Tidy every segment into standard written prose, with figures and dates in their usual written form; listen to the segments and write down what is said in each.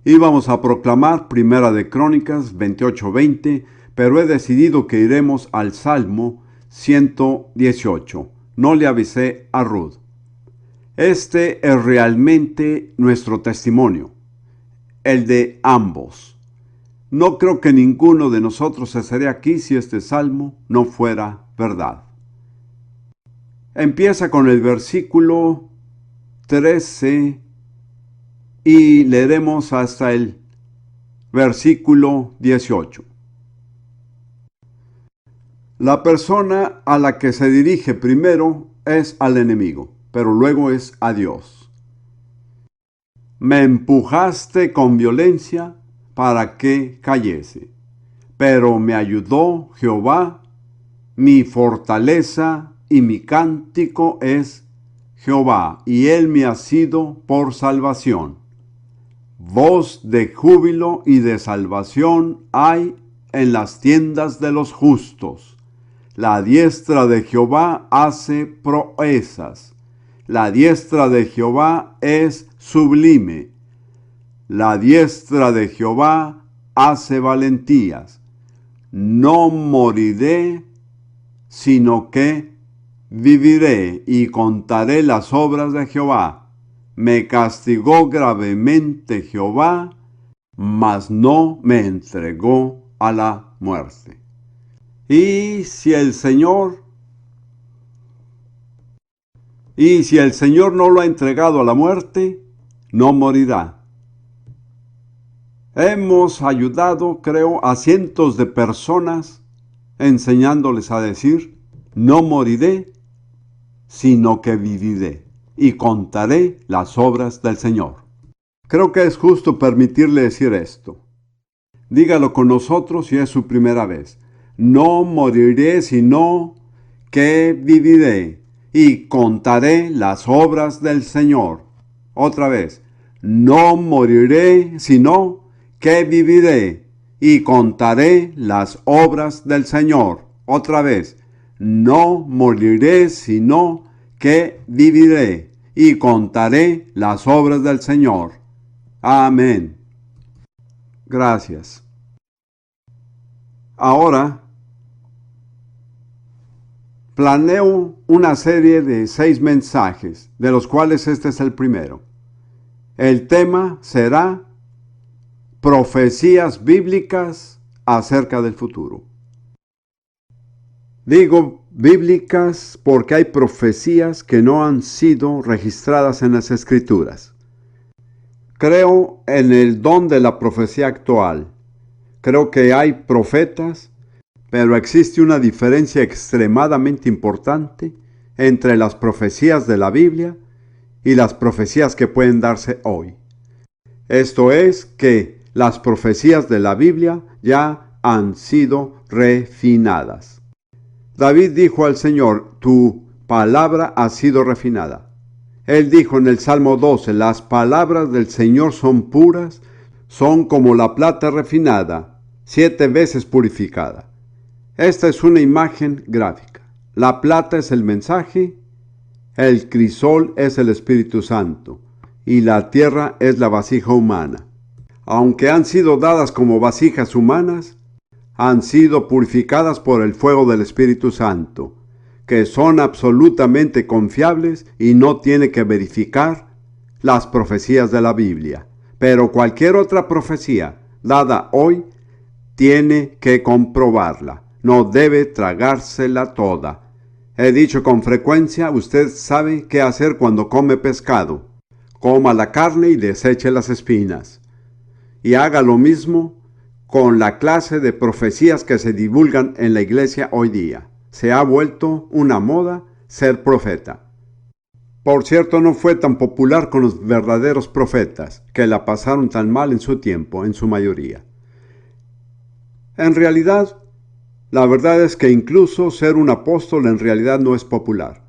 Íbamos a proclamar Primera de Crónicas 28:20, pero he decidido que iremos al Salmo 118. No le avisé a Ruth. Este es realmente nuestro testimonio, el de ambos. No creo que ninguno de nosotros estaría aquí si este salmo no fuera verdad. Empieza con el versículo 13 y leeremos hasta el versículo 18. La persona a la que se dirige primero es al enemigo, pero luego es a Dios. Me empujaste con violencia para que cayese, pero me ayudó Jehová, mi fortaleza y mi cántico es Jehová, y él me ha sido por salvación. Voz de júbilo y de salvación hay en las tiendas de los justos. La diestra de Jehová hace proezas. La diestra de Jehová es sublime. La diestra de Jehová hace valentías. No moriré, sino que viviré y contaré las obras de Jehová. Me castigó gravemente Jehová, mas no me entregó a la muerte. Y si el Señor no lo ha entregado a la muerte, no morirá. Hemos ayudado, creo, a cientos de personas enseñándoles a decir, no moriré, sino que viviré y contaré las obras del Señor. Creo que es justo permitirle decir esto. Dígalo con nosotros si es su primera vez. No moriré, sino que viviré y contaré las obras del Señor. Otra vez. No moriré, sino que viviré y contaré las obras del Señor. Otra vez. No moriré, sino que viviré y contaré las obras del Señor. Amén. Gracias. Ahora, planeo una serie de 6 mensajes, de los cuales este es el primero. El tema será profecías bíblicas acerca del futuro. Digo bíblicas porque hay profecías que no han sido registradas en las Escrituras. Creo en el don de la profecía actual. Creo que hay profetas, pero existe una diferencia extremadamente importante entre las profecías de la Biblia y las profecías que pueden darse hoy. Esto es que las profecías de la Biblia ya han sido refinadas. David dijo al Señor, tu palabra ha sido refinada. Él dijo en el Salmo 12, las palabras del Señor son puras, son como la plata refinada, 7 veces purificada. Esta es una imagen gráfica. La plata es el mensaje, el crisol es el Espíritu Santo, y la tierra es la vasija humana. Aunque han sido dadas como vasijas humanas, han sido purificadas por el fuego del Espíritu Santo, que son absolutamente confiables y no tiene que verificar las profecías de la Biblia. Pero cualquier otra profecía dada hoy tiene que comprobarla, no debe tragársela toda. He dicho con frecuencia, usted sabe qué hacer cuando come pescado. Coma la carne y deseche las espinas. Y haga lo mismo con la clase de profecías que se divulgan en la iglesia hoy día. Se ha vuelto una moda ser profeta. Por cierto, no fue tan popular con los verdaderos profetas, que la pasaron tan mal en su tiempo, en su mayoría. En realidad, la verdad es que incluso ser un apóstol en realidad no es popular.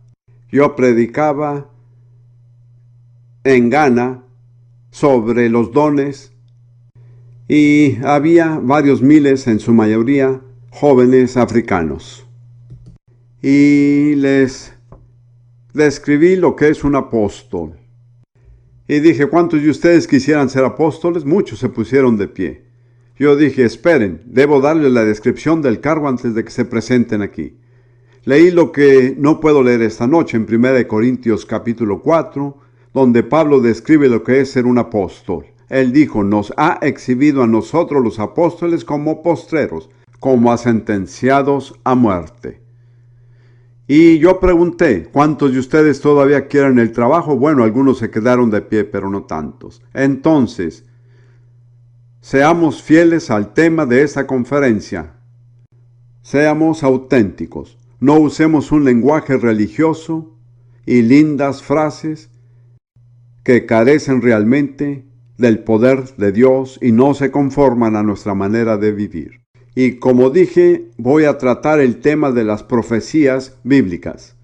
Yo predicaba en Ghana sobre los dones y había varios miles, en su mayoría, jóvenes africanos. Y les describí lo que es un apóstol. Y dije, ¿cuántos de ustedes quisieran ser apóstoles? Muchos se pusieron de pie. Yo dije, esperen, debo darles la descripción del cargo antes de que se presenten aquí. Leí lo que no puedo leer esta noche en 1 Corintios capítulo 4, donde Pablo describe lo que es ser un apóstol. Él dijo, nos ha exhibido a nosotros los apóstoles como postreros, como a sentenciados a muerte. Y yo pregunté, ¿cuántos de ustedes todavía quieren el trabajo? Bueno, algunos se quedaron de pie, pero no tantos. Entonces, seamos fieles al tema de esta conferencia. Seamos auténticos. No usemos un lenguaje religioso y lindas frases que carecen realmente del poder de Dios y no se conforman a nuestra manera de vivir. Y como dije, voy a tratar el tema de las profecías bíblicas.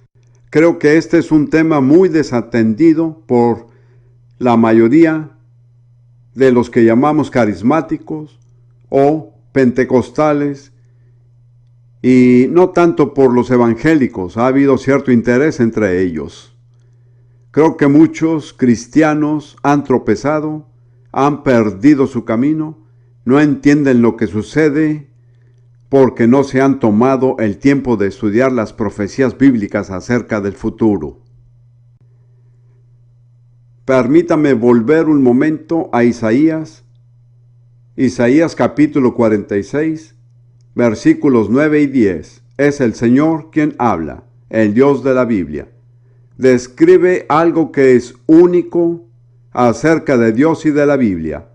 Creo que este es un tema muy desatendido por la mayoría de los que llamamos carismáticos o pentecostales, y no tanto por los evangélicos. Ha habido cierto interés entre ellos. Creo que muchos cristianos han tropezado, han perdido su camino, no entienden lo que sucede porque no se han tomado el tiempo de estudiar las profecías bíblicas acerca del futuro. Permítame volver un momento a Isaías capítulo 46, versículos 9 y 10. Es el Señor quien habla, el Dios de la Biblia. Describe algo que es único acerca de Dios y de la Biblia.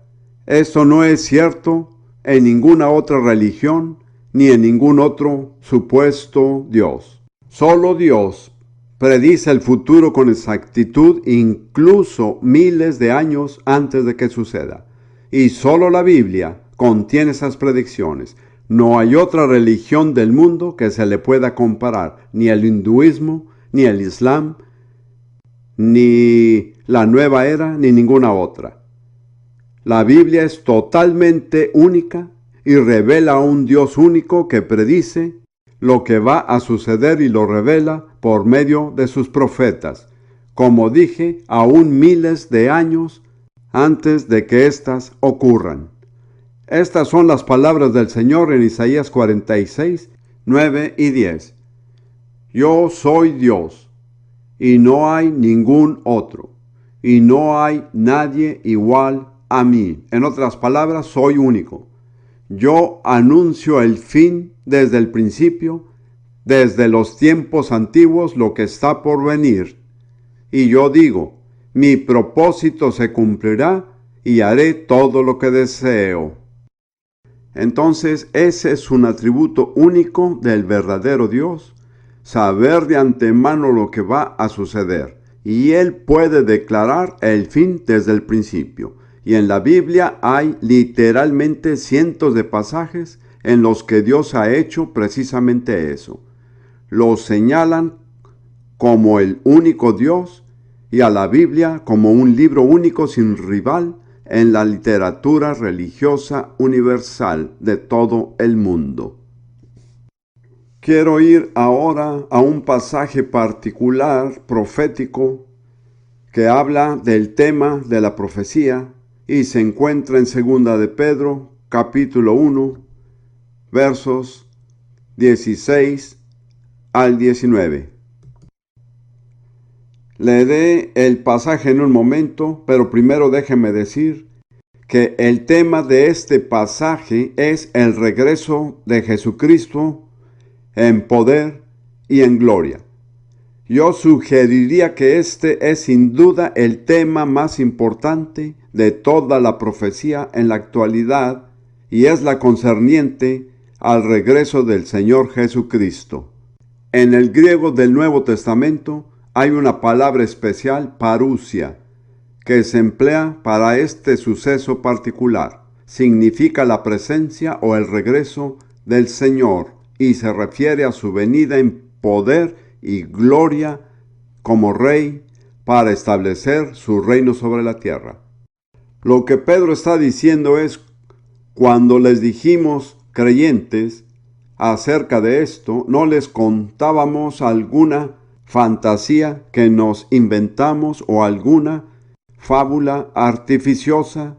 Esto no es cierto en ninguna otra religión ni en ningún otro supuesto Dios. Solo Dios predice el futuro con exactitud, incluso miles de años antes de que suceda. Y solo la Biblia contiene esas predicciones. No hay otra religión del mundo que se le pueda comparar, ni el hinduismo, ni el islam, ni la nueva era, ni ninguna otra. La Biblia es totalmente única y revela a un Dios único que predice lo que va a suceder y lo revela por medio de sus profetas, como dije, aún miles de años antes de que éstas ocurran. Estas son las palabras del Señor en Isaías 46, 9 y 10. Yo soy Dios, y no hay ningún otro, y no hay nadie igual a mí. En otras palabras, soy único. Yo anuncio el fin desde el principio, desde los tiempos antiguos, lo que está por venir. Y yo digo, mi propósito se cumplirá y haré todo lo que deseo. Entonces, ese es un atributo único del verdadero Dios, saber de antemano lo que va a suceder. Y Él puede declarar el fin desde el principio. Y en la Biblia hay literalmente cientos de pasajes en los que Dios ha hecho precisamente eso. Lo señalan como el único Dios y a la Biblia como un libro único sin rival en la literatura religiosa universal de todo el mundo. Quiero ir ahora a un pasaje particular, profético, que habla del tema de la profecía y se encuentra en 2 de Pedro, capítulo 1, versos 16 al 19. Leeré el pasaje en un momento, pero primero déjeme decir que el tema de este pasaje es el regreso de Jesucristo en poder y en gloria. Yo sugeriría que este es sin duda el tema más importante de toda la profecía en la actualidad y es la concerniente al regreso del Señor Jesucristo. En el griego del Nuevo Testamento hay una palabra especial, parousia, que se emplea para este suceso particular. Significa la presencia o el regreso del Señor y se refiere a su venida en poder y gloria como Rey para establecer su reino sobre la tierra. Lo que Pedro está diciendo es, cuando les dijimos creyentes acerca de esto, no les contábamos alguna fantasía que nos inventamos o alguna fábula artificiosa,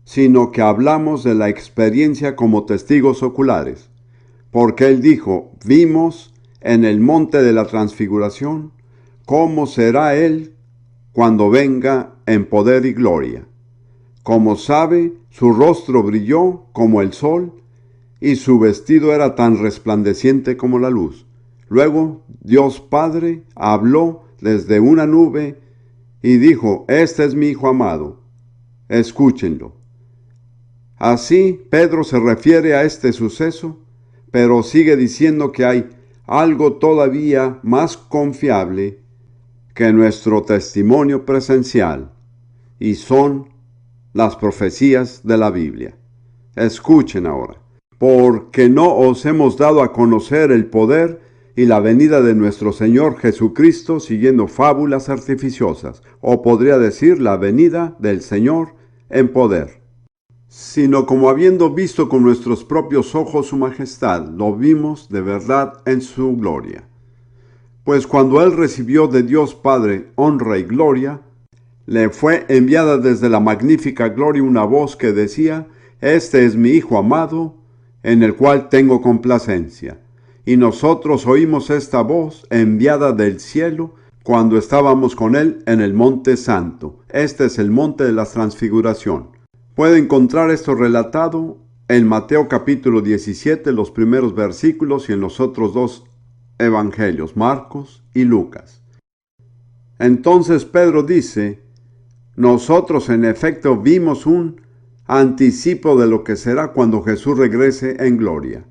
sino que hablamos de la experiencia como testigos oculares. Porque él dijo, vimos en el monte de la transfiguración cómo será él cuando venga en poder y gloria. Como sabe, su rostro brilló como el sol y su vestido era tan resplandeciente como la luz. Luego Dios Padre habló desde una nube y dijo, este es mi Hijo amado, escúchenlo. Así Pedro se refiere a este suceso, pero sigue diciendo que hay algo todavía más confiable que nuestro testimonio presencial, y son las profecías de la Biblia. Escuchen ahora. Porque no os hemos dado a conocer el poder y la venida de nuestro Señor Jesucristo siguiendo fábulas artificiosas, o podría decir la venida del Señor en poder, sino como habiendo visto con nuestros propios ojos su majestad, lo vimos de verdad en su gloria. Pues cuando él recibió de Dios Padre honra y gloria, le fue enviada desde la magnífica gloria una voz que decía, este es mi Hijo amado, en el cual tengo complacencia. Y nosotros oímos esta voz enviada del cielo cuando estábamos con él en el monte santo. Este es el monte de la transfiguración. Puede encontrar esto relatado en Mateo capítulo 17, los primeros versículos, y en los otros dos evangelios, Marcos y Lucas. Entonces Pedro dice, nosotros en efecto vimos un anticipo de lo que será cuando Jesús regrese en gloria.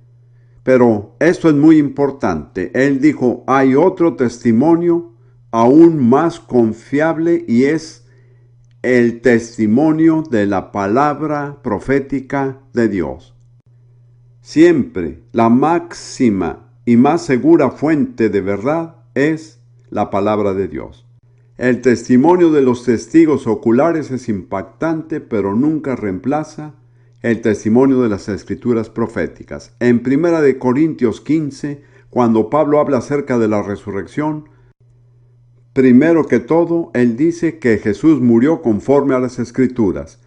Pero esto es muy importante. Él dijo, hay otro testimonio aún más confiable y es el testimonio de la palabra profética de Dios. Siempre la máxima y más segura fuente de verdad es la palabra de Dios. El testimonio de los testigos oculares es impactante, pero nunca reemplaza el testimonio de las escrituras proféticas. En 1 Corintios 15, cuando Pablo habla acerca de la resurrección, primero que todo, él dice que Jesús murió conforme a las escrituras,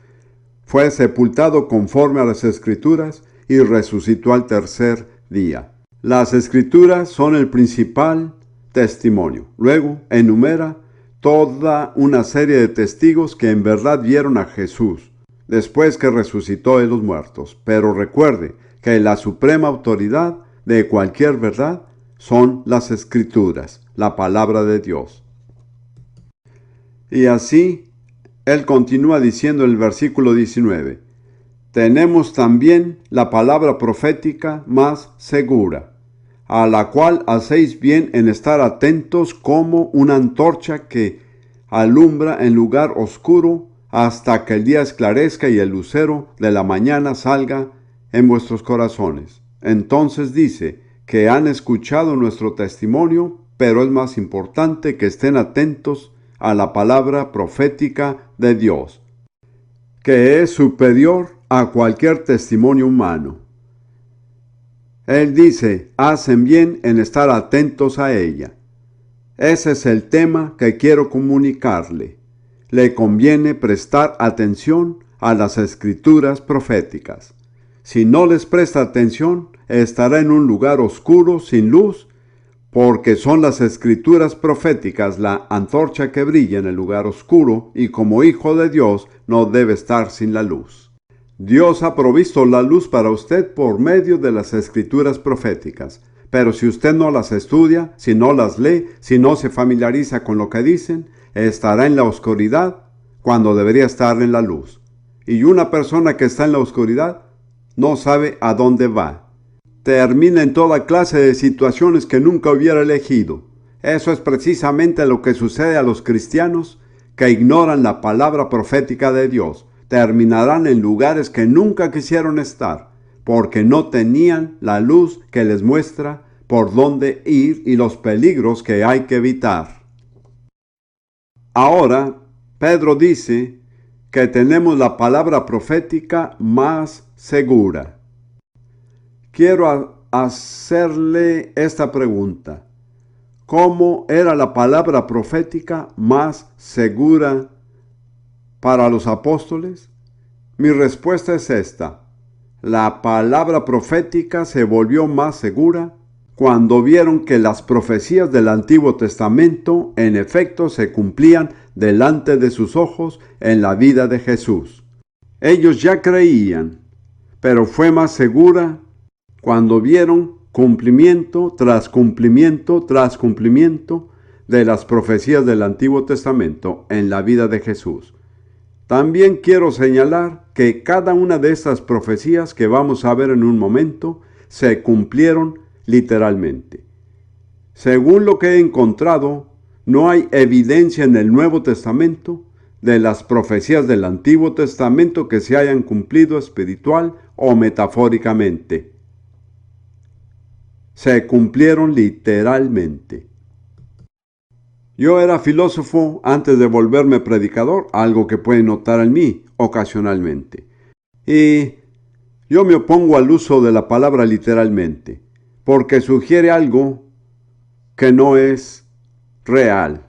fue sepultado conforme a las escrituras y resucitó al tercer día. Las escrituras son el principal testimonio. Luego enumera toda una serie de testigos que en verdad vieron a Jesús después que resucitó de los muertos. Pero recuerde que la suprema autoridad de cualquier verdad son las escrituras, la palabra de Dios. Y así, él continúa diciendo en el versículo 19, tenemos también la palabra profética más segura, a la cual hacéis bien en estar atentos como una antorcha que alumbra en lugar oscuro hasta que el día esclarezca y el lucero de la mañana salga en vuestros corazones. Entonces dice que han escuchado nuestro testimonio, pero es más importante que estén atentos a la palabra profética de Dios, que es superior a cualquier testimonio humano. Él dice, hacen bien en estar atentos a ella. Ese es el tema que quiero comunicarle. Le conviene prestar atención a las escrituras proféticas. Si no les presta atención, estará en un lugar oscuro, sin luz, porque son las escrituras proféticas la antorcha que brilla en el lugar oscuro, y como hijo de Dios no debe estar sin la luz. Dios ha provisto la luz para usted por medio de las escrituras proféticas, pero si usted no las estudia, si no las lee, si no se familiariza con lo que dicen, estará en la oscuridad cuando debería estar en la luz. Y una persona que está en la oscuridad no sabe a dónde va. Termina en toda clase de situaciones que nunca hubiera elegido. Eso es precisamente lo que sucede a los cristianos que ignoran la palabra profética de Dios. Terminarán en lugares que nunca quisieron estar, porque no tenían la luz que les muestra por dónde ir y los peligros que hay que evitar. Ahora, Pedro dice que tenemos la palabra profética más segura. Quiero hacerle esta pregunta. ¿Cómo era la palabra profética más segura para los apóstoles? Mi respuesta es esta. La palabra profética se volvió más segura cuando vieron que las profecías del Antiguo Testamento en efecto se cumplían delante de sus ojos en la vida de Jesús. Ellos ya creían, pero fue más segura cuando vieron cumplimiento tras cumplimiento tras cumplimiento de las profecías del Antiguo Testamento en la vida de Jesús. También quiero señalar que cada una de estas profecías que vamos a ver en un momento se cumplieron literalmente. Según lo que he encontrado, no hay evidencia en el Nuevo Testamento de las profecías del Antiguo Testamento que se hayan cumplido espiritual o metafóricamente. Se cumplieron literalmente. Yo era filósofo antes de volverme predicador, algo que pueden notar en mí ocasionalmente. Y yo me opongo al uso de la palabra literalmente, porque sugiere algo que no es real.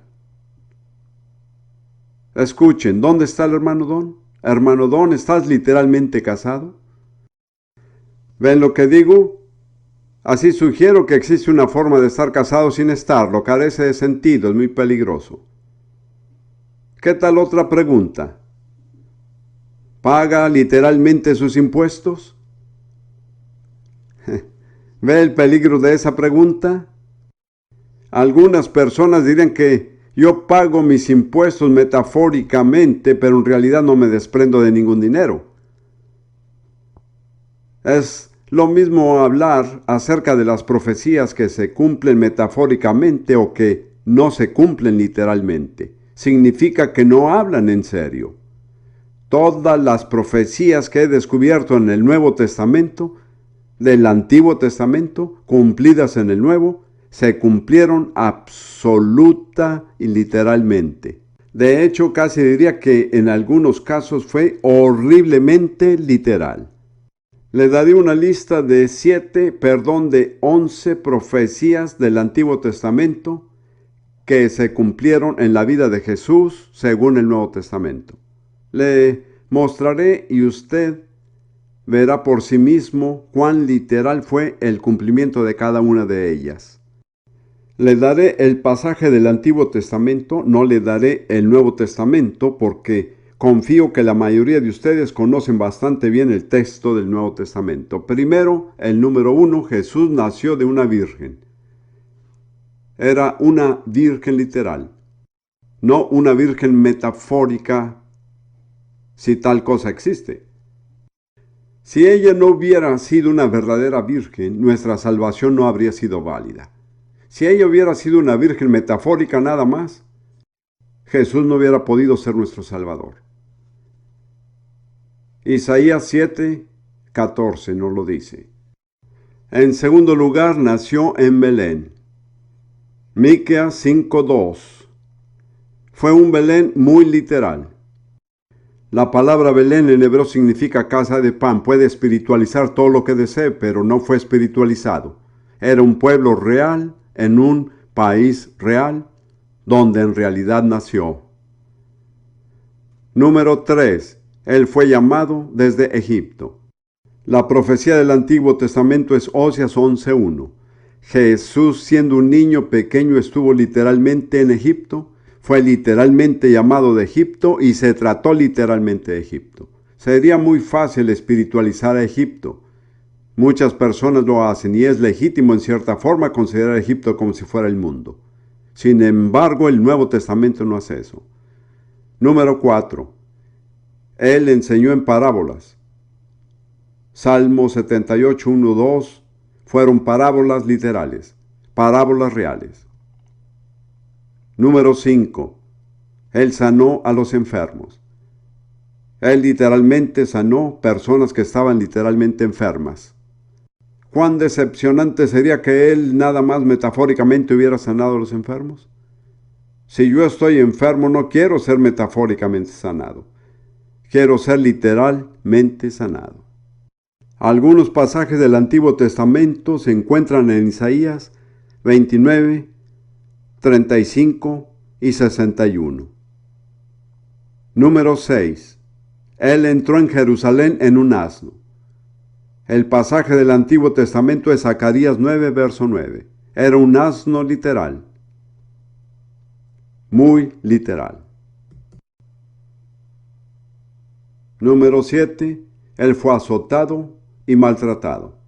Escuchen, ¿dónde está el hermano Don? Hermano Don, ¿estás literalmente casado? ¿Ven lo que digo? Así sugiero que existe una forma de estar casado sin estarlo, carece de sentido, es muy peligroso. ¿Qué tal otra pregunta? ¿Paga literalmente sus impuestos? ¿Ve el peligro de esa pregunta? Algunas personas dirían que yo pago mis impuestos metafóricamente, pero en realidad no me desprendo de ningún dinero. Es lo mismo hablar acerca de las profecías que se cumplen metafóricamente o que no se cumplen literalmente. Significa que no hablan en serio. Todas las profecías que he descubierto en el Nuevo Testamento, del Antiguo Testamento, cumplidas en el Nuevo, se cumplieron absoluta y literalmente. De hecho, casi diría que en algunos casos fue horriblemente literal. Le daré una lista de 11 profecías del Antiguo Testamento que se cumplieron en la vida de Jesús según el Nuevo Testamento. Le mostraré y usted verá por sí mismo cuán literal fue el cumplimiento de cada una de ellas. Le daré el pasaje del Antiguo Testamento, no le daré el Nuevo Testamento porque confío que la mayoría de ustedes conocen bastante bien el texto del Nuevo Testamento. Primero, el número 1, Jesús nació de una virgen. Era una virgen literal, no una virgen metafórica, si tal cosa existe. Si ella no hubiera sido una verdadera virgen, nuestra salvación no habría sido válida. Si ella hubiera sido una virgen metafórica nada más, Jesús no hubiera podido ser nuestro Salvador. Isaías 7:14 nos lo dice. En segundo lugar, nació en Belén. Miqueas 5:2. Fue un Belén muy literal. La palabra Belén en hebreo significa casa de pan. Puede espiritualizar todo lo que desee, pero no fue espiritualizado. Era un pueblo real en un país real donde en realidad nació. Número 3. Él fue llamado desde Egipto. La profecía del Antiguo Testamento es Oseas 11:1. Jesús, siendo un niño pequeño, estuvo literalmente en Egipto, fue literalmente llamado de Egipto y se trató literalmente de Egipto. Sería muy fácil espiritualizar a Egipto. Muchas personas lo hacen y es legítimo en cierta forma considerar a Egipto como si fuera el mundo. Sin embargo, el Nuevo Testamento no hace eso. Número 4. Él enseñó en parábolas. Salmo 78:1-2 fueron parábolas literales, parábolas reales. Número 5. Él sanó a los enfermos. Él literalmente sanó personas que estaban literalmente enfermas. ¿Cuán decepcionante sería que Él nada más metafóricamente hubiera sanado a los enfermos? Si yo estoy enfermo, no quiero ser metafóricamente sanado. Quiero ser literalmente sanado. Algunos pasajes del Antiguo Testamento se encuentran en Isaías 29, 35 y 61. Número 6. Él entró en Jerusalén en un asno. El pasaje del Antiguo Testamento es Zacarías 9, verso 9. Era un asno literal. Muy literal. Número 7. Él fue azotado y maltratado.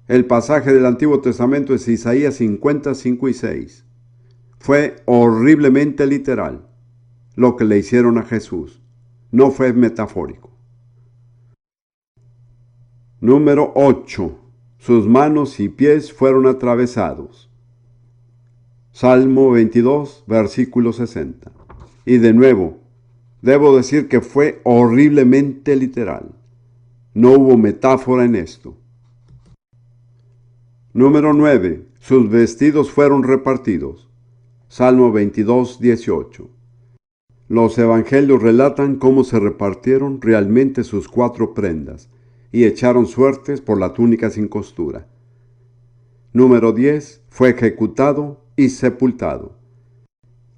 El pasaje del Antiguo Testamento es Isaías 50, 5 y 6. Fue horriblemente literal lo que le hicieron a Jesús. No fue metafórico. Número 8. Sus manos y pies fueron atravesados. Salmo 22, versículo 60. Y de nuevo, debo decir que fue horriblemente literal. No hubo metáfora en esto. Número 9. Sus vestidos fueron repartidos. Salmo 22, 18. Los evangelios relatan cómo se repartieron realmente sus 4 prendas y echaron suertes por la túnica sin costura. Número 10. Fue ejecutado y sepultado.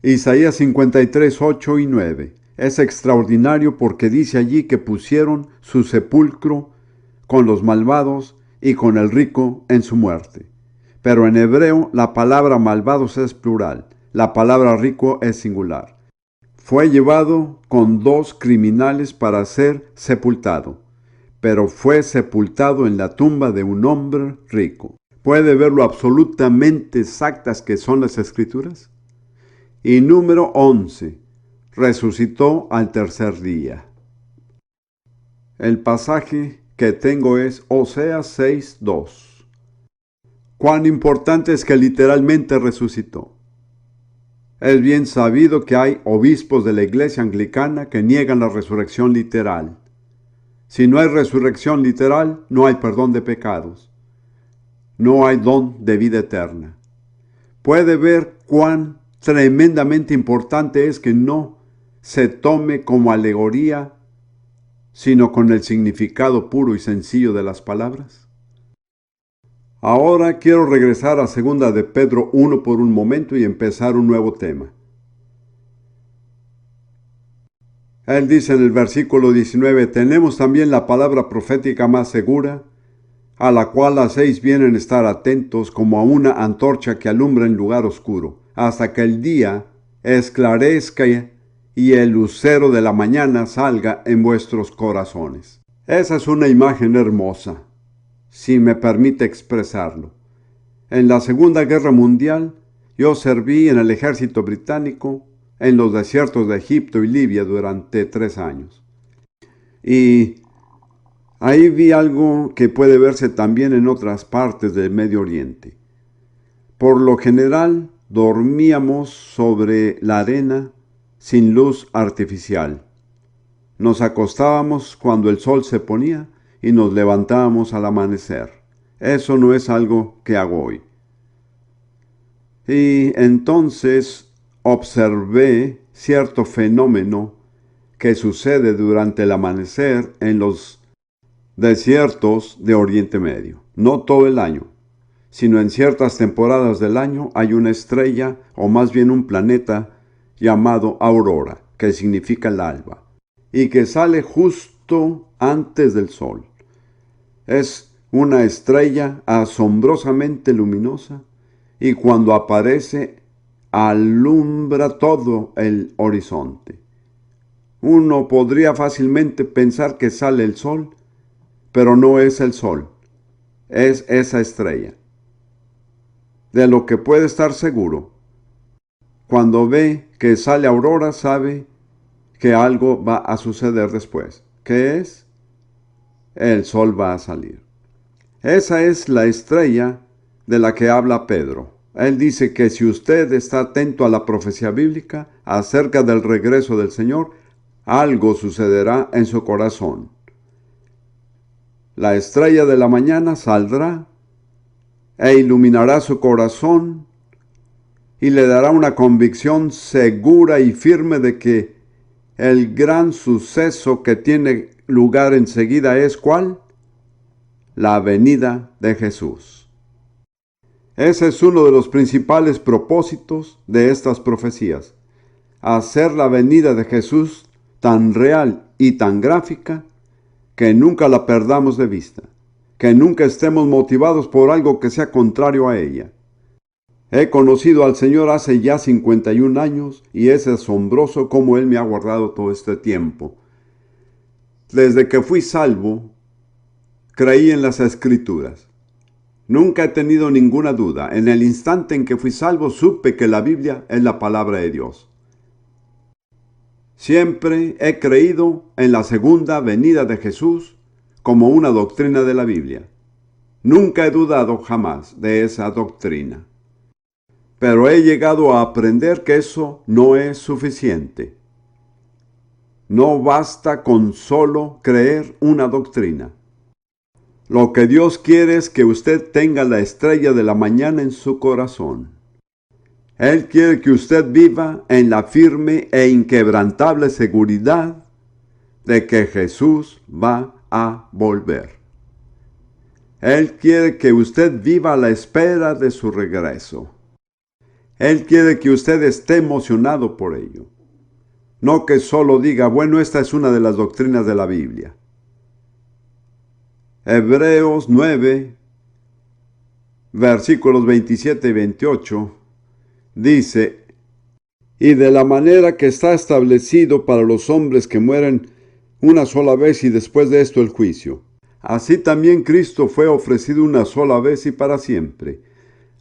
Isaías 53, 8 y 9. Es extraordinario porque dice allí que pusieron su sepulcro con los malvados y con el rico en su muerte. Pero en hebreo la palabra malvados es plural, la palabra rico es singular. Fue llevado con 2 criminales para ser sepultado, pero fue sepultado en la tumba de un hombre rico. ¿Puede ver lo absolutamente exactas que son las Escrituras? Y número 11. Resucitó al tercer día. El pasaje que tengo es Oseas 6, 2. Cuán importante es que literalmente resucitó. Es bien sabido que hay obispos de la iglesia anglicana que niegan la resurrección literal. Si no hay resurrección literal, no hay perdón de pecados. No hay don de vida eterna. Puede ver cuán tremendamente importante es que no se tome como alegoría, sino con el significado puro y sencillo de las palabras. Ahora quiero regresar a 2 de Pedro 1 por un momento y empezar un nuevo tema. Él dice en el versículo 19, tenemos también la palabra profética más segura, a la cual hacéis bien en estar atentos como a una antorcha que alumbra en lugar oscuro, hasta que el día esclarezca y el lucero de la mañana salga en vuestros corazones. Esa es una imagen hermosa, si me permite expresarlo. En la Segunda Guerra Mundial, yo serví en el ejército británico en los desiertos de Egipto y Libia durante 3 años. Y ahí vi algo que puede verse también en otras partes del Medio Oriente. Por lo general, dormíamos sobre la arena sin luz artificial. Nos acostábamos cuando el sol se ponía y nos levantábamos al amanecer. Eso no es algo que hago hoy. Y entonces observé cierto fenómeno que sucede durante el amanecer en los desiertos de Oriente Medio. No todo el año, sino en ciertas temporadas del año hay una estrella, o más bien un planeta, llamado aurora, que significa el alba, y que sale justo antes del sol. Es una estrella asombrosamente luminosa, y cuando aparece, alumbra todo el horizonte. Uno podría fácilmente pensar que sale el sol, pero no es el sol, es esa estrella. De lo que puede estar seguro, cuando ve que sale aurora, sabe que algo va a suceder después. ¿Qué es? El sol va a salir. Esa es la estrella de la que habla Pedro. Él dice que si usted está atento a la profecía bíblica acerca del regreso del Señor, algo sucederá en su corazón. La estrella de la mañana saldrá e iluminará su corazón y le dará una convicción segura y firme de que el gran suceso que tiene lugar enseguida es ¿cuál? La venida de Jesús. Ese es uno de los principales propósitos de estas profecías, hacer la venida de Jesús tan real y tan gráfica que nunca la perdamos de vista, que nunca estemos motivados por algo que sea contrario a ella. He conocido al Señor hace ya 51 años y es asombroso cómo Él me ha guardado todo este tiempo. Desde que fui salvo, creí en las Escrituras. Nunca he tenido ninguna duda. En el instante en que fui salvo, supe que la Biblia es la palabra de Dios. Siempre he creído en la segunda venida de Jesús como una doctrina de la Biblia. Nunca he dudado jamás de esa doctrina. Pero he llegado a aprender que eso no es suficiente. No basta con solo creer una doctrina. Lo que Dios quiere es que usted tenga la estrella de la mañana en su corazón. Él quiere que usted viva en la firme e inquebrantable seguridad de que Jesús va a volver. Él quiere que usted viva a la espera de su regreso. Él quiere que usted esté emocionado por ello. No que solo diga, bueno, esta es una de las doctrinas de la Biblia. Hebreos 9, versículos 27 y 28, dice, y de la manera que está establecido para los hombres que mueren una sola vez y después de esto el juicio. Así también Cristo fue ofrecido una sola vez y para siempre.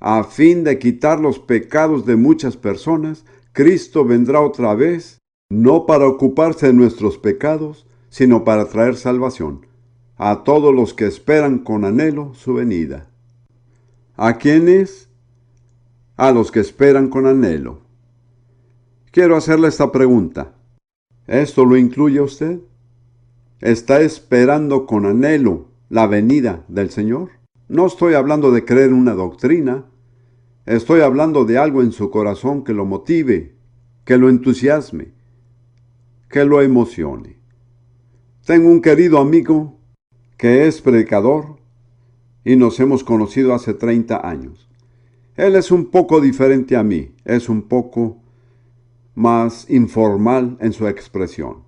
A fin de quitar los pecados de muchas personas, Cristo vendrá otra vez, no para ocuparse de nuestros pecados, sino para traer salvación a todos los que esperan con anhelo su venida. ¿A quiénes? A los que esperan con anhelo. Quiero hacerle esta pregunta. ¿Esto lo incluye usted? ¿Está esperando con anhelo la venida del Señor? No estoy hablando de creer en una doctrina. Estoy hablando de algo en su corazón que lo motive, que lo entusiasme, que lo emocione. Tengo un querido amigo que es predicador y nos hemos conocido hace 30 años. Él es un poco diferente a mí, es un poco más informal en su expresión.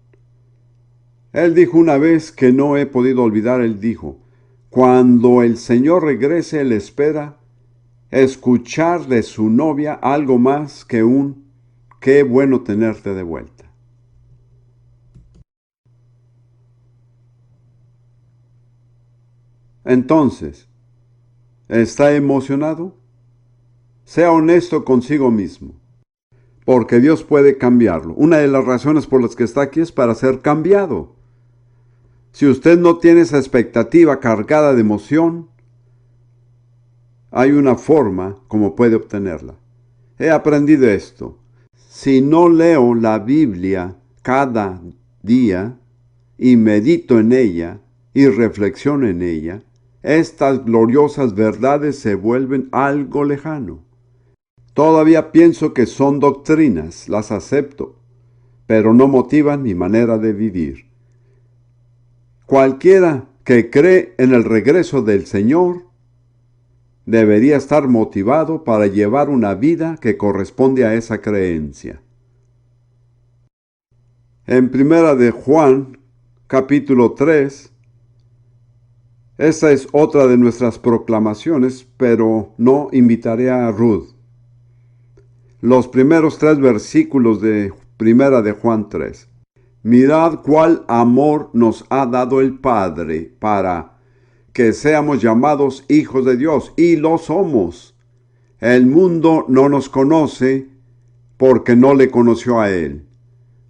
Él dijo una vez que no he podido olvidar, él dijo, cuando el Señor regrese, él espera escuchar de su novia algo más que un qué bueno tenerte de vuelta. Entonces, ¿está emocionado? Sea honesto consigo mismo, porque Dios puede cambiarlo. Una de las razones por las que está aquí es para ser cambiado. Si usted no tiene esa expectativa cargada de emoción, hay una forma como puede obtenerla. He aprendido esto. Si no leo la Biblia cada día y medito en ella y reflexiono en ella, estas gloriosas verdades se vuelven algo lejano. Todavía pienso que son doctrinas, las acepto, pero no motivan mi manera de vivir. Cualquiera que cree en el regreso del Señor debería estar motivado para llevar una vida que corresponde a esa creencia. En Primera de Juan, capítulo 3, esta es otra de nuestras proclamaciones, pero no invitaré a Ruth. Los primeros 3 versículos de Primera de Juan 3. Mirad cuál amor nos ha dado el Padre para que seamos llamados hijos de Dios, y lo somos. El mundo no nos conoce porque no le conoció a Él.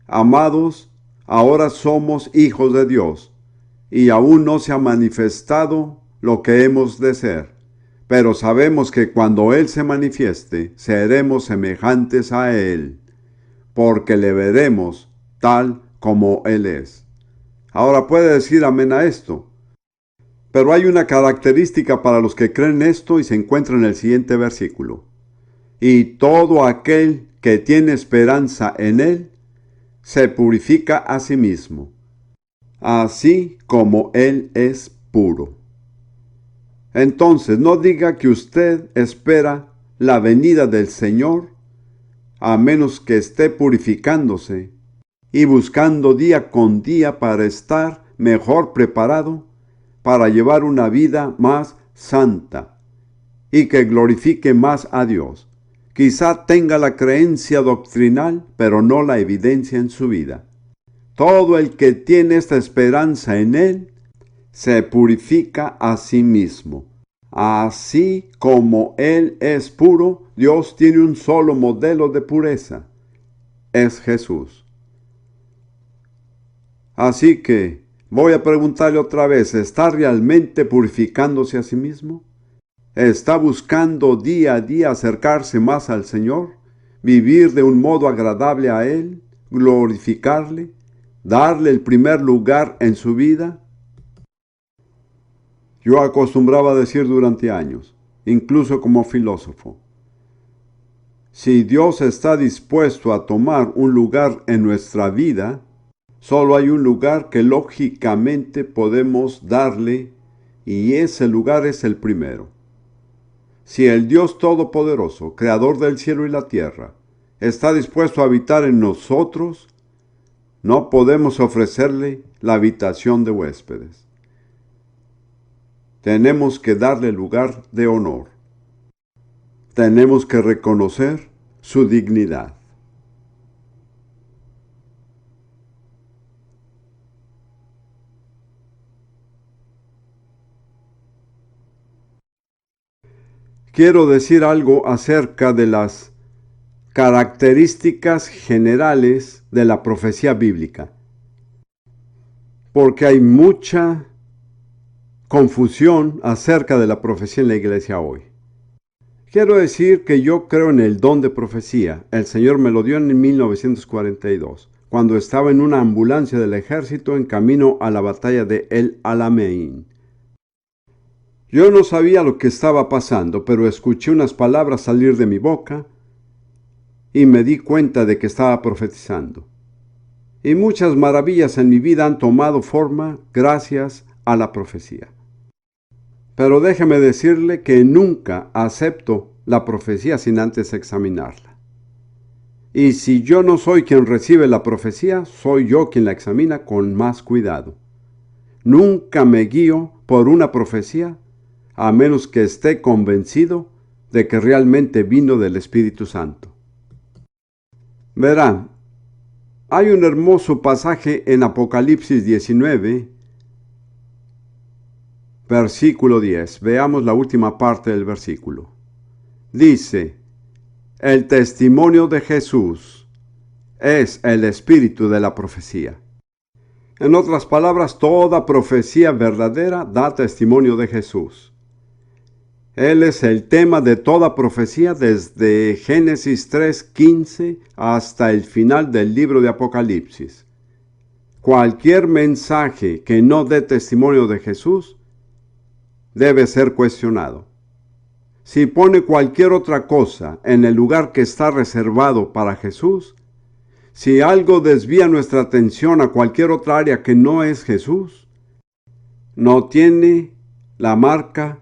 Amados, ahora somos hijos de Dios, y aún no se ha manifestado lo que hemos de ser. Pero sabemos que cuando Él se manifieste, seremos semejantes a Él, porque le veremos tal como Él es. Ahora puede decir amén a esto. Pero hay una característica para los que creen esto y se encuentra en el siguiente versículo. Y todo aquel que tiene esperanza en Él, se purifica a sí mismo, así como Él es puro. Entonces, no diga que usted espera la venida del Señor, a menos que esté purificándose y buscando día con día para estar mejor preparado para llevar una vida más santa y que glorifique más a Dios. Quizá tenga la creencia doctrinal, pero no la evidencia en su vida. Todo el que tiene esta esperanza en Él se purifica a sí mismo. Así como Él es puro, Dios tiene un solo modelo de pureza. Es Jesús. Así que voy a preguntarle otra vez, ¿está realmente purificándose a sí mismo? ¿Está buscando día a día acercarse más al Señor? ¿Vivir de un modo agradable a Él? ¿Glorificarle? ¿Darle el primer lugar en su vida? Yo acostumbraba a decir durante años, incluso como filósofo, si Dios está dispuesto a tomar un lugar en nuestra vida, solo hay un lugar que lógicamente podemos darle, y ese lugar es el primero. Si el Dios Todopoderoso, Creador del cielo y la tierra, está dispuesto a habitar en nosotros, no podemos ofrecerle la habitación de huéspedes. Tenemos que darle lugar de honor. Tenemos que reconocer su dignidad. Quiero decir algo acerca de las características generales de la profecía bíblica, porque hay mucha confusión acerca de la profecía en la iglesia hoy. Quiero decir que yo creo en el don de profecía. El Señor me lo dio en 1942, cuando estaba en una ambulancia del ejército en camino a la batalla de El Alamein. Yo no sabía lo que estaba pasando, pero escuché unas palabras salir de mi boca y me di cuenta de que estaba profetizando. Y muchas maravillas en mi vida han tomado forma gracias a la profecía. Pero déjeme decirle que nunca acepto la profecía sin antes examinarla. Y si yo no soy quien recibe la profecía, soy yo quien la examina con más cuidado. Nunca me guío por una profecía a menos que esté convencido de que realmente vino del Espíritu Santo. Verán, hay un hermoso pasaje en Apocalipsis 19, versículo 10. Veamos la última parte del versículo. Dice, el testimonio de Jesús es el espíritu de la profecía. En otras palabras, toda profecía verdadera da testimonio de Jesús. Él es el tema de toda profecía desde Génesis 3:15 hasta el final del libro de Apocalipsis. Cualquier mensaje que no dé testimonio de Jesús debe ser cuestionado. Si pone cualquier otra cosa en el lugar que está reservado para Jesús, si algo desvía nuestra atención a cualquier otra área que no es Jesús, no tiene la marca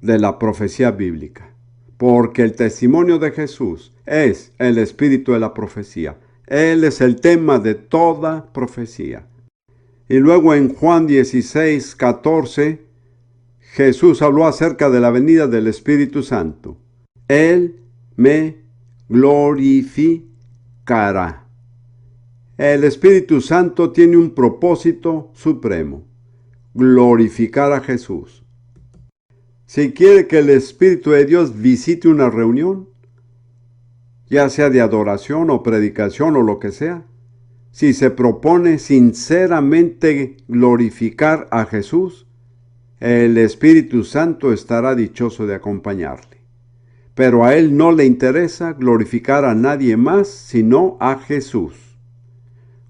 de la profecía bíblica, porque el testimonio de Jesús es el espíritu de la profecía. Él es el tema de toda profecía. Y luego en Juan 16:14, Jesús habló acerca de la venida del Espíritu Santo. Él me glorificará. El Espíritu Santo tiene un propósito supremo: glorificar a Jesús. Si quiere que el Espíritu de Dios visite una reunión, ya sea de adoración o predicación o lo que sea, si se propone sinceramente glorificar a Jesús, el Espíritu Santo estará dichoso de acompañarle. Pero a Él no le interesa glorificar a nadie más sino a Jesús.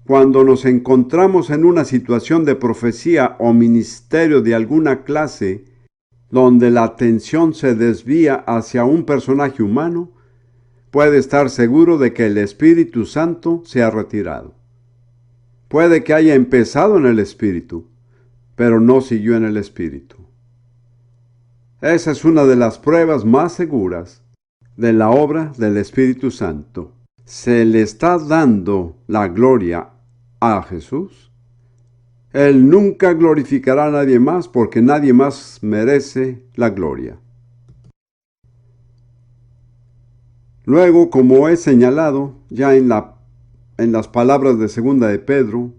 Cuando nos encontramos en una situación de profecía o ministerio de alguna clase, donde la atención se desvía hacia un personaje humano, puede estar seguro de que el Espíritu Santo se ha retirado. Puede que haya empezado en el Espíritu, pero no siguió en el Espíritu. Esa es una de las pruebas más seguras de la obra del Espíritu Santo. Se le está dando la gloria a Jesús. Él nunca glorificará a nadie más porque nadie más merece la gloria. Luego, como he señalado ya en las palabras de segunda de Pedro,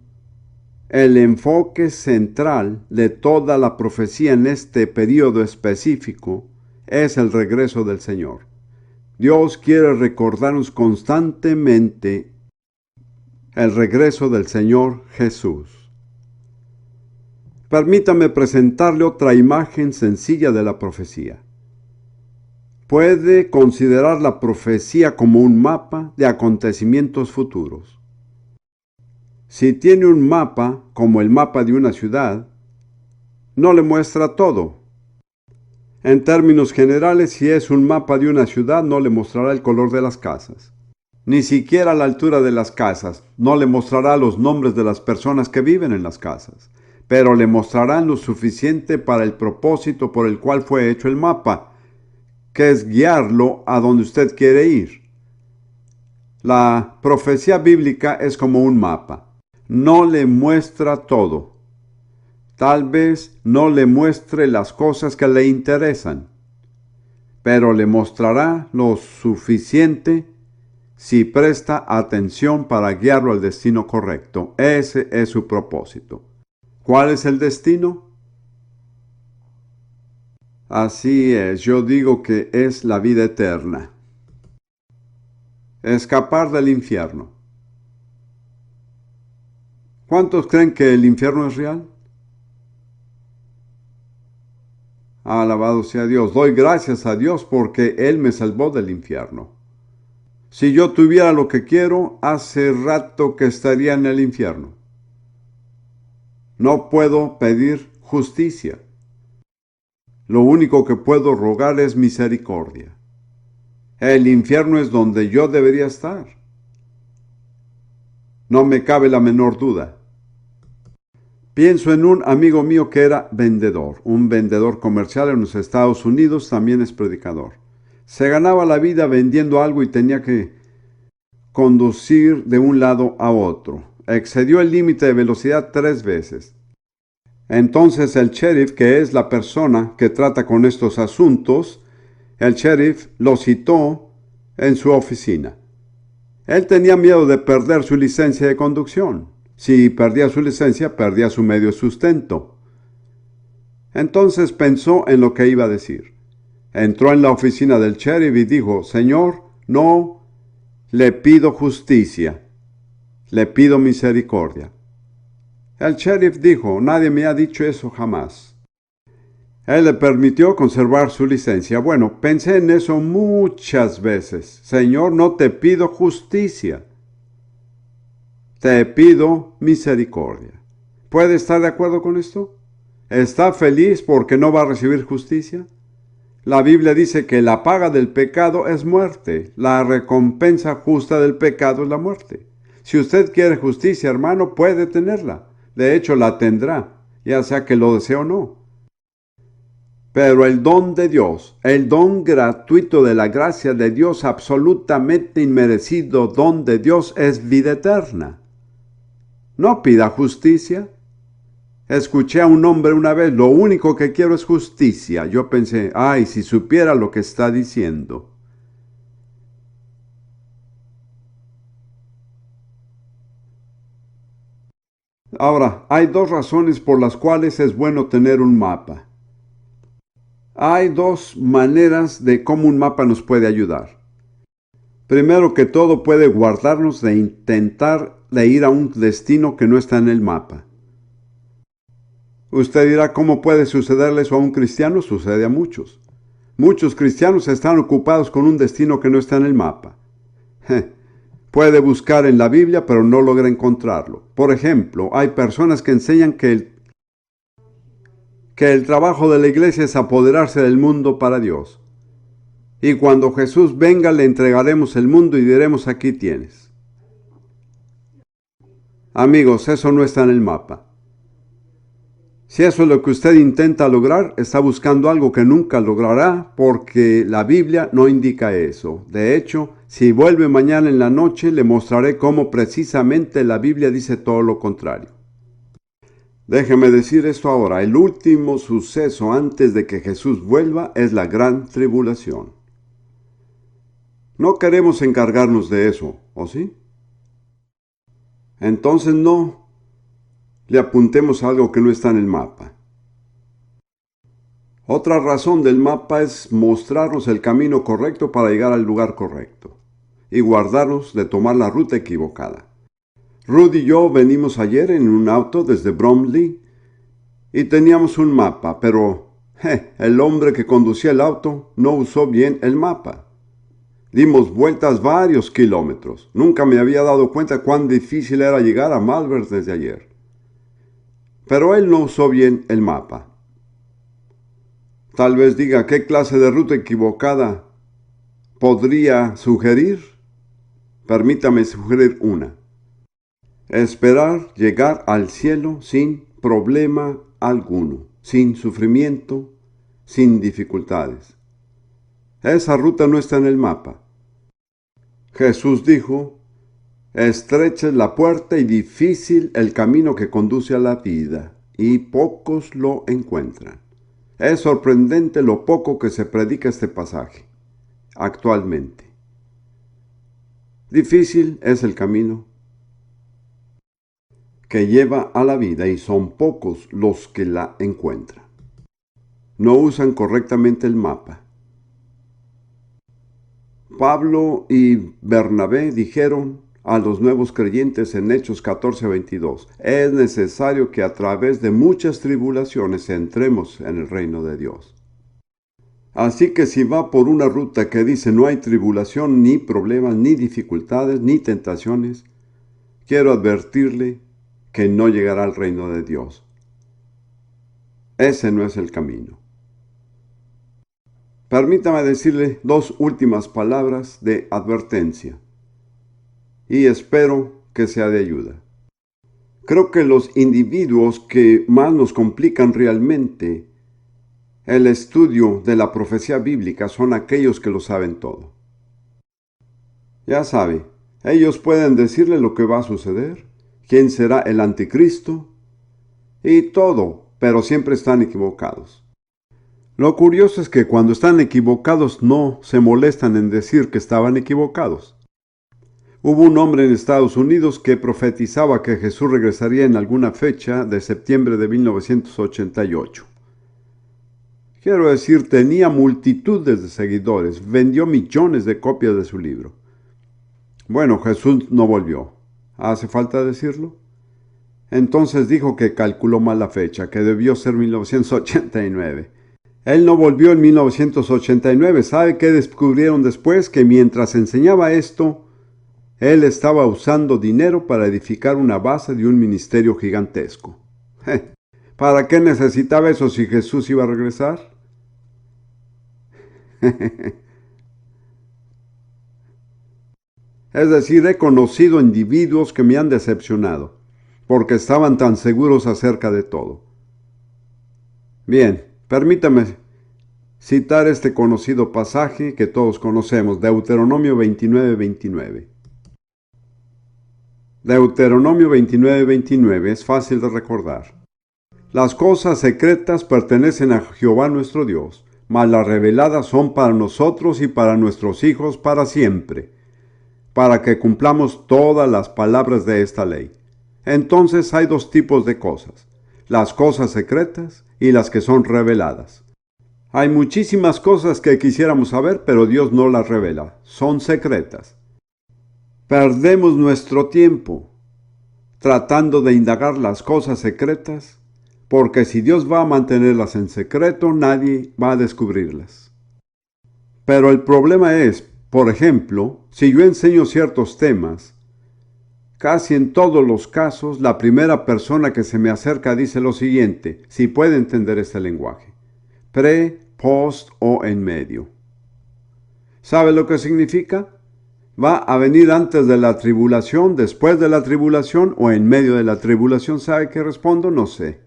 el enfoque central de toda la profecía en este periodo específico es el regreso del Señor. Dios quiere recordarnos constantemente el regreso del Señor Jesús. Permítame presentarle otra imagen sencilla de la profecía. Puede considerar la profecía como un mapa de acontecimientos futuros. Si tiene un mapa, como el mapa de una ciudad, no le muestra todo. En términos generales, si es un mapa de una ciudad, no le mostrará el color de las casas. Ni siquiera la altura de las casas. No le mostrará los nombres de las personas que viven en las casas. Pero le mostrarán lo suficiente para el propósito por el cual fue hecho el mapa, que es guiarlo a donde usted quiere ir. La profecía bíblica es como un mapa. No le muestra todo. Tal vez no le muestre las cosas que le interesan, pero le mostrará lo suficiente si presta atención para guiarlo al destino correcto. Ese es su propósito. ¿Cuál es el destino? Así es, yo digo que es la vida eterna. Escapar del infierno. ¿Cuántos creen que el infierno es real? Alabado sea Dios. Doy gracias a Dios porque Él me salvó del infierno. Si yo tuviera lo que quiero, hace rato que estaría en el infierno. No puedo pedir justicia. Lo único que puedo rogar es misericordia. El infierno es donde yo debería estar. No me cabe la menor duda. Pienso en un amigo mío que era vendedor, un vendedor comercial en los Estados Unidos, también es predicador. Se ganaba la vida vendiendo algo y tenía que conducir de un lado a otro. Excedió el límite de velocidad 3 veces. Entonces el sheriff, que es la persona que trata con estos asuntos, el sheriff lo citó en su oficina. Él tenía miedo de perder su licencia de conducción. Si perdía su licencia, perdía su medio de sustento. Entonces pensó en lo que iba a decir. Entró en la oficina del sheriff y dijo: Señor, no le pido justicia, le pido misericordia. El sheriff dijo: nadie me ha dicho eso jamás. Él le permitió conservar su licencia. Bueno, pensé en eso muchas veces. Señor, no te pido justicia, te pido misericordia. ¿Puede estar de acuerdo con esto? ¿Está feliz porque no va a recibir justicia? La Biblia dice que la paga del pecado es muerte. La recompensa justa del pecado es la muerte. Si usted quiere justicia, hermano, puede tenerla. De hecho, la tendrá, ya sea que lo desee o no. Pero el don de Dios, el don gratuito de la gracia de Dios, absolutamente inmerecido don de Dios, es vida eterna. No pida justicia. Escuché a un hombre una vez: lo único que quiero es justicia. Yo pensé: ay, si supiera lo que está diciendo. Ahora, hay 2 razones por las cuales es bueno tener un mapa. Hay 2 maneras de cómo un mapa nos puede ayudar. Primero que todo, puede guardarnos de intentar de ir a un destino que no está en el mapa. Usted dirá: ¿cómo puede sucederle eso a un cristiano? Sucede a muchos. Muchos cristianos están ocupados con un destino que no está en el mapa. Puede buscar en la Biblia, pero no logra encontrarlo. Por ejemplo, hay personas que enseñan que el trabajo de la iglesia es apoderarse del mundo para Dios. Y cuando Jesús venga, le entregaremos el mundo y diremos: aquí tienes. Amigos, eso no está en el mapa. Si eso es lo que usted intenta lograr, está buscando algo que nunca logrará porque la Biblia no indica eso. De hecho, si vuelve mañana en la noche, le mostraré cómo precisamente la Biblia dice todo lo contrario. Déjeme decir esto ahora, el último suceso antes de que Jesús vuelva es la gran tribulación. No queremos encargarnos de eso, ¿o sí? Entonces no le apuntemos algo que no está en el mapa. Otra razón del mapa es mostrarnos el camino correcto para llegar al lugar correcto y guardarnos de tomar la ruta equivocada. Rudy y yo venimos ayer en un auto desde Bromley y teníamos un mapa, pero el hombre que conducía el auto no usó bien el mapa. Dimos vueltas varios kilómetros. Nunca me había dado cuenta cuán difícil era llegar a Malvern desde ayer. Pero él no usó bien el mapa. Tal vez diga qué clase de ruta equivocada podría sugerir. Permítame sugerir una. Esperar llegar al cielo sin problema alguno, sin sufrimiento, sin dificultades. Esa ruta no está en el mapa. Jesús dijo, estrecha es la puerta y difícil el camino que conduce a la vida, y pocos lo encuentran. Es sorprendente lo poco que se predica este pasaje actualmente. Difícil es el camino que lleva a la vida y son pocos los que la encuentran. No usan correctamente el mapa. Pablo y Bernabé dijeron a los nuevos creyentes en Hechos 14:22, es necesario que a través de muchas tribulaciones entremos en el reino de Dios. Así que si va por una ruta que dice no hay tribulación, ni problemas, ni dificultades, ni tentaciones, quiero advertirle que no llegará al reino de Dios. Ese no es el camino. Permítame decirle dos últimas palabras de advertencia y espero que sea de ayuda. Creo que los individuos que más nos complican realmente el estudio de la profecía bíblica son aquellos que lo saben todo. Ya sabe, ellos pueden decirle lo que va a suceder, quién será el anticristo y todo, pero siempre están equivocados. Lo curioso es que cuando están equivocados no se molestan en decir que estaban equivocados. Hubo un hombre en Estados Unidos que profetizaba que Jesús regresaría en alguna fecha de septiembre de 1988. Quiero decir, tenía multitudes de seguidores, vendió millones de copias de su libro. Bueno, Jesús no volvió. ¿Hace falta decirlo? Entonces dijo que calculó mal la fecha, que debió ser 1989. Él no volvió en 1989. ¿Sabe qué descubrieron después? Que mientras enseñaba esto, él estaba usando dinero para edificar una base de un ministerio gigantesco. ¿Para qué necesitaba eso si Jesús iba a regresar? Es decir, he conocido individuos que me han decepcionado, porque estaban tan seguros acerca de todo. Bien, permítame citar este conocido pasaje que todos conocemos, Deuteronomio 29:29. Deuteronomio 29:29 es fácil de recordar. Las cosas secretas pertenecen a Jehová nuestro Dios, mas las reveladas son para nosotros y para nuestros hijos para siempre, para que cumplamos todas las palabras de esta ley. Entonces hay dos tipos de cosas, las cosas secretas y las que son reveladas. Hay muchísimas cosas que quisiéramos saber, pero Dios no las revela, son secretas. Perdemos nuestro tiempo tratando de indagar las cosas secretas, porque si Dios va a mantenerlas en secreto, nadie va a descubrirlas. Pero el problema es, por ejemplo, si yo enseño ciertos temas, casi en todos los casos, la primera persona que se me acerca dice lo siguiente, si puede entender este lenguaje: pre, post o en medio. ¿Sabe lo que significa? ¿Va a venir antes de la tribulación, después de la tribulación o en medio de la tribulación? ¿Sabe qué respondo? No sé.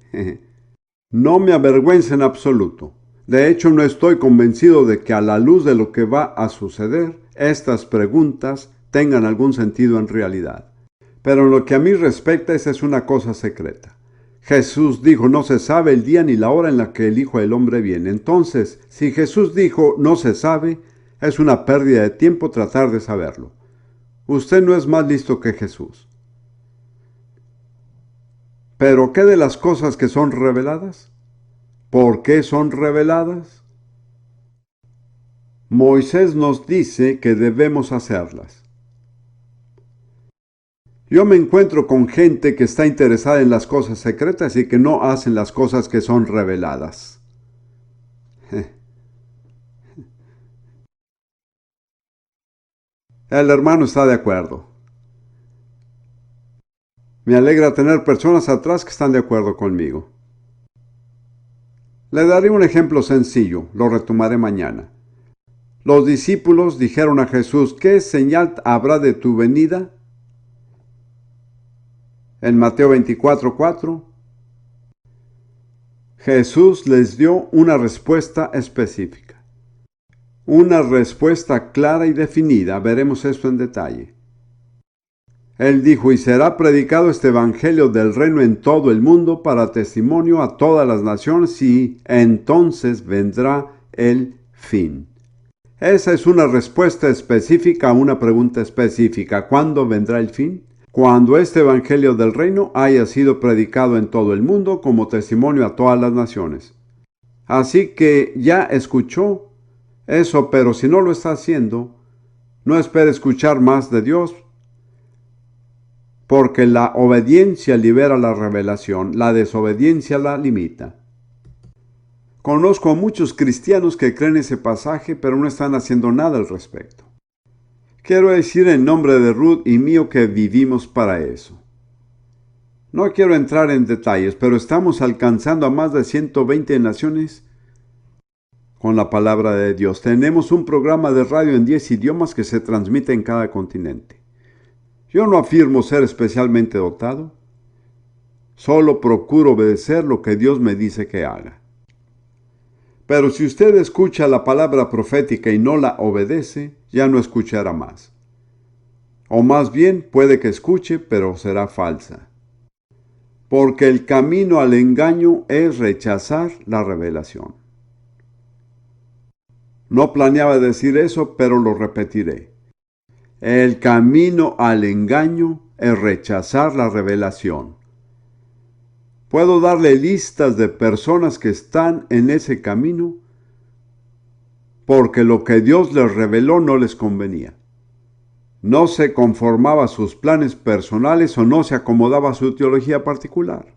No me avergüenza en absoluto. De hecho, no estoy convencido de que a la luz de lo que va a suceder, estas preguntas tengan algún sentido en realidad. Pero en lo que a mí respecta, esa es una cosa secreta. Jesús dijo, no se sabe el día ni la hora en la que el Hijo del Hombre viene. Entonces, si Jesús dijo, no se sabe, es una pérdida de tiempo tratar de saberlo. Usted no es más listo que Jesús. ¿Pero qué de las cosas que son reveladas? ¿Por qué son reveladas? Moisés nos dice que debemos hacerlas. Yo me encuentro con gente que está interesada en las cosas secretas y que no hacen las cosas que son reveladas. El hermano está de acuerdo. Me alegra tener personas atrás que están de acuerdo conmigo. Le daré un ejemplo sencillo, lo retomaré mañana. Los discípulos dijeron a Jesús, ¿qué señal habrá de tu venida? En Mateo 24:4, Jesús les dio una respuesta específica. Una respuesta clara y definida. Veremos esto en detalle. Él dijo, y será predicado este evangelio del reino en todo el mundo para testimonio a todas las naciones y entonces vendrá el fin. Esa es una respuesta específica a una pregunta específica. ¿Cuándo vendrá el fin? Cuando este evangelio del reino haya sido predicado en todo el mundo como testimonio a todas las naciones. Así que ya escuchó eso, pero si no lo está haciendo, no espere escuchar más de Dios, porque la obediencia libera la revelación, la desobediencia la limita. Conozco a muchos cristianos que creen ese pasaje, pero no están haciendo nada al respecto. Quiero decir en nombre de Ruth y mío que vivimos para eso. No quiero entrar en detalles, pero estamos alcanzando a más de 120 naciones con la palabra de Dios. Tenemos un programa de radio en 10 idiomas que se transmite en cada continente. Yo no afirmo ser especialmente dotado, solo procuro obedecer lo que Dios me dice que haga. Pero si usted escucha la palabra profética y no la obedece, ya no escuchará más. O más bien puede que escuche, pero será falsa. Porque el camino al engaño es rechazar la revelación. No planeaba decir eso, pero lo repetiré. El camino al engaño es rechazar la revelación. Puedo darle listas de personas que están en ese camino porque lo que Dios les reveló no les convenía. No se conformaba a sus planes personales o no se acomodaba a su teología particular.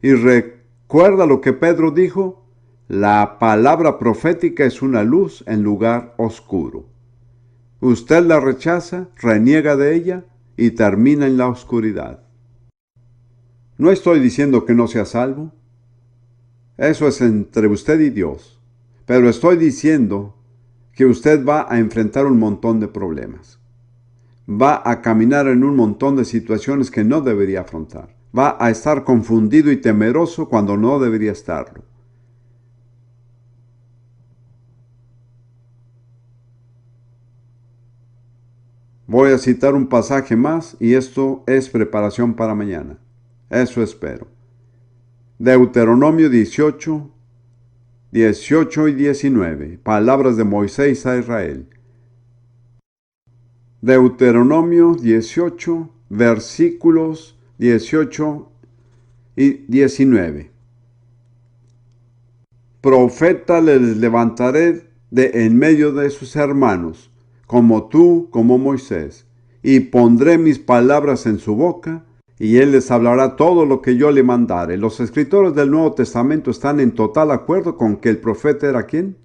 Y recuerda lo que Pedro dijo, la palabra profética es una luz en lugar oscuro. Usted la rechaza, reniega de ella y termina en la oscuridad. No estoy diciendo que no sea salvo. Eso es entre usted y Dios. Pero estoy diciendo que usted va a enfrentar un montón de problemas. Va a caminar en un montón de situaciones que no debería afrontar. Va a estar confundido y temeroso cuando no debería estarlo. Voy a citar un pasaje más y esto es preparación para mañana. Eso espero. Deuteronomio 18, 18 y 19. Palabras de Moisés a Israel. Deuteronomio 18, versículos 18 y 19. Profeta les levantaré de en medio de sus hermanos, como tú, como Moisés, y pondré mis palabras en su boca, y él les hablará todo lo que yo le mandare. Los escritores del Nuevo Testamento están en total acuerdo con que el profeta era ¿quién?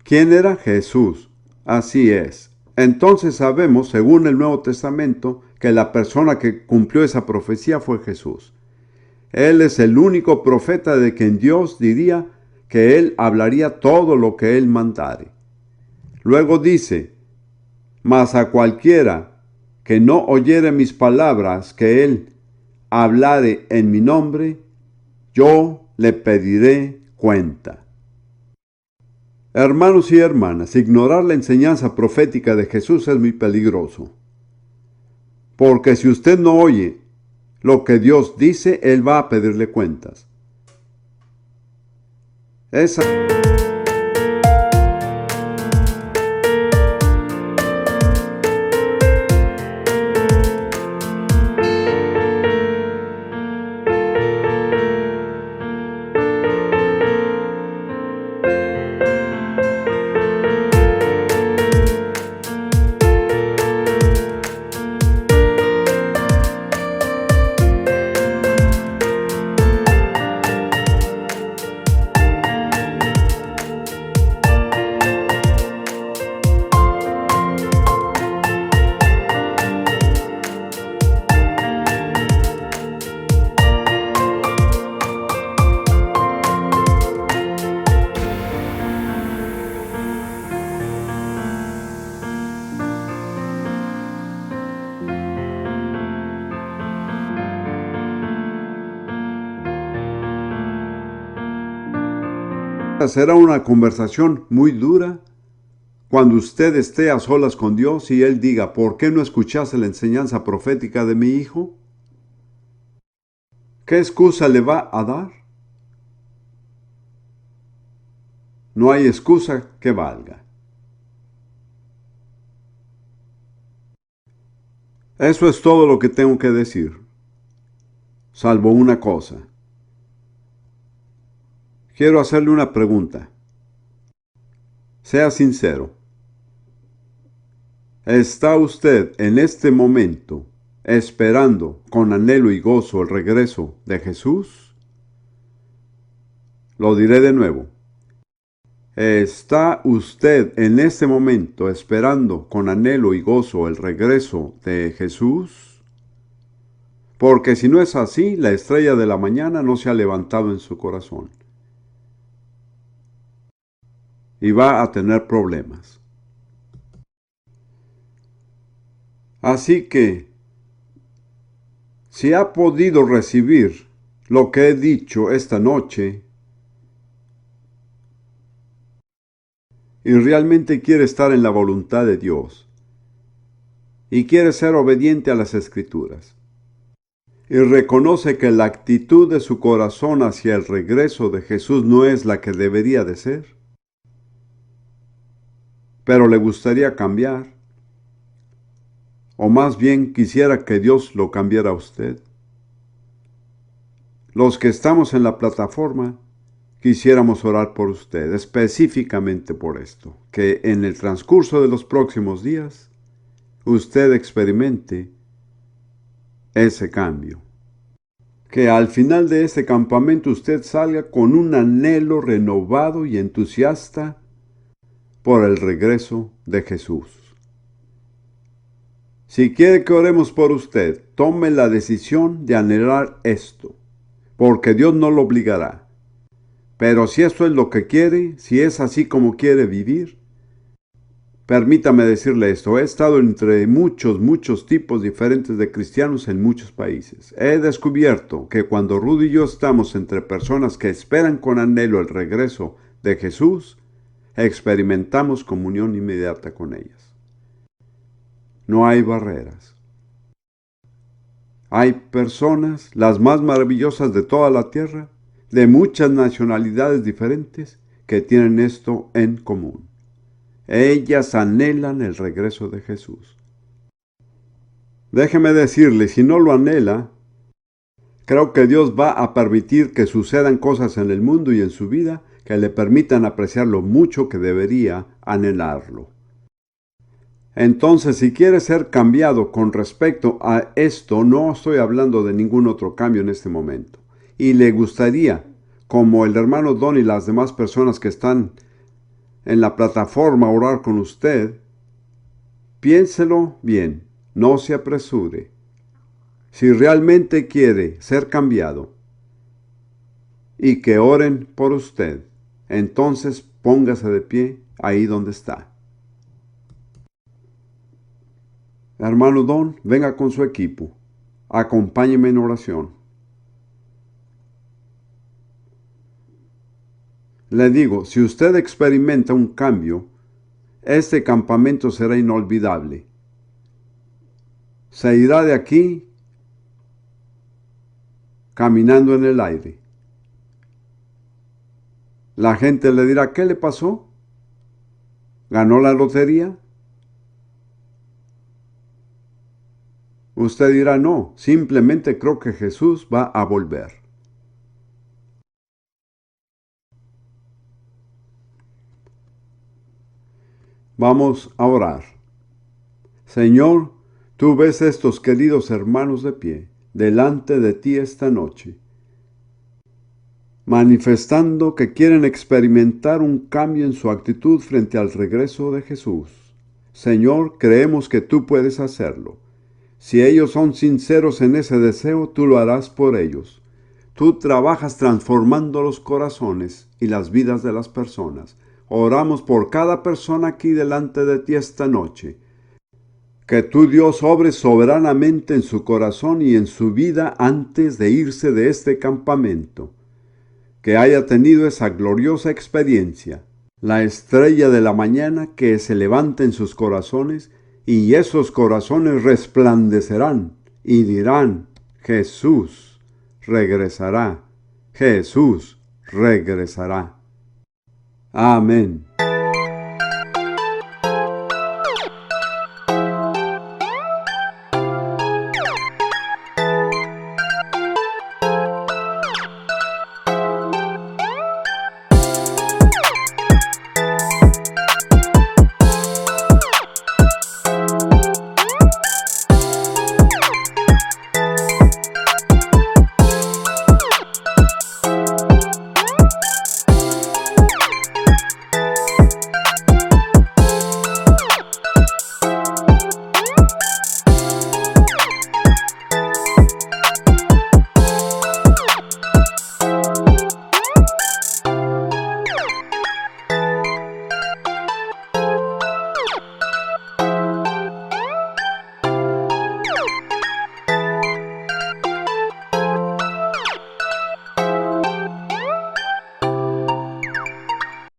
¿Quién era? Jesús. Así es. Entonces sabemos, según el Nuevo Testamento, que la persona que cumplió esa profecía fue Jesús. Él es el único profeta de quien Dios diría que él hablaría todo lo que él mandare. Luego dice, mas a cualquiera que no oyere mis palabras que él hablare en mi nombre, yo le pediré cuenta. Hermanos y hermanas, ignorar la enseñanza profética de Jesús es muy peligroso. Porque si usted no oye lo que Dios dice, Él va a pedirle cuentas. Esa será una conversación muy dura cuando usted esté a solas con Dios y Él diga, ¿por qué no escuchaste la enseñanza profética de mi hijo? ¿Qué excusa le va a dar? No hay excusa que valga. Eso es todo lo que tengo que decir, salvo una cosa. Quiero hacerle una pregunta. Sea sincero. ¿Está usted en este momento esperando con anhelo y gozo el regreso de Jesús? Lo diré de nuevo. ¿Está usted en este momento esperando con anhelo y gozo el regreso de Jesús? Porque si no es así, la estrella de la mañana no se ha levantado en su corazón. Y va a tener problemas. Así que, si ha podido recibir lo que he dicho esta noche, y realmente quiere estar en la voluntad de Dios, y quiere ser obediente a las Escrituras, y reconoce que la actitud de su corazón hacia el regreso de Jesús no es la que debería de ser, pero le gustaría cambiar, o más bien quisiera que Dios lo cambiara a usted. Los que estamos en la plataforma quisiéramos orar por usted, específicamente por esto, que en el transcurso de los próximos días usted experimente ese cambio. Que al final de este campamento usted salga con un anhelo renovado y entusiasta por el regreso de Jesús. Si quiere que oremos por usted, tome la decisión de anhelar esto, porque Dios no lo obligará. Pero si eso es lo que quiere, si es así como quiere vivir, permítame decirle esto, he estado entre muchos tipos diferentes de cristianos en muchos países. He descubierto que cuando Rudy y yo estamos entre personas que esperan con anhelo el regreso de Jesús, experimentamos comunión inmediata con ellas. No hay barreras. Hay personas, las más maravillosas de toda la tierra, de muchas nacionalidades diferentes, que tienen esto en común. Ellas anhelan el regreso de Jesús. Déjeme decirle, si no lo anhela, creo que Dios va a permitir que sucedan cosas en el mundo y en su vida que le permitan apreciar lo mucho que debería anhelarlo. Entonces, si quiere ser cambiado con respecto a esto, no estoy hablando de ningún otro cambio en este momento. Y le gustaría, como el hermano Don y las demás personas que están en la plataforma, orar con usted, piénselo bien, no se apresure. Si realmente quiere ser cambiado y que oren por usted, entonces póngase de pie ahí donde está. Hermano Don, venga con su equipo. Acompáñeme en oración. Le digo, si usted experimenta un cambio, este campamento será inolvidable. Se irá de aquí caminando en el aire. La gente le dirá, ¿qué le pasó? ¿Ganó la lotería? Usted dirá, no, simplemente creo que Jesús va a volver. Vamos a orar. Señor, tú ves estos queridos hermanos de pie delante de ti esta noche, manifestando que quieren experimentar un cambio en su actitud frente al regreso de Jesús. Señor, creemos que tú puedes hacerlo. Si ellos son sinceros en ese deseo, tú lo harás por ellos. Tú trabajas transformando los corazones y las vidas de las personas. Oramos por cada persona aquí delante de ti esta noche. Que tu Dios obre soberanamente en su corazón y en su vida antes de irse de este campamento. Que haya tenido esa gloriosa experiencia, la estrella de la mañana que se levanta en sus corazones, y esos corazones resplandecerán y dirán, Jesús regresará, Jesús regresará. Amén.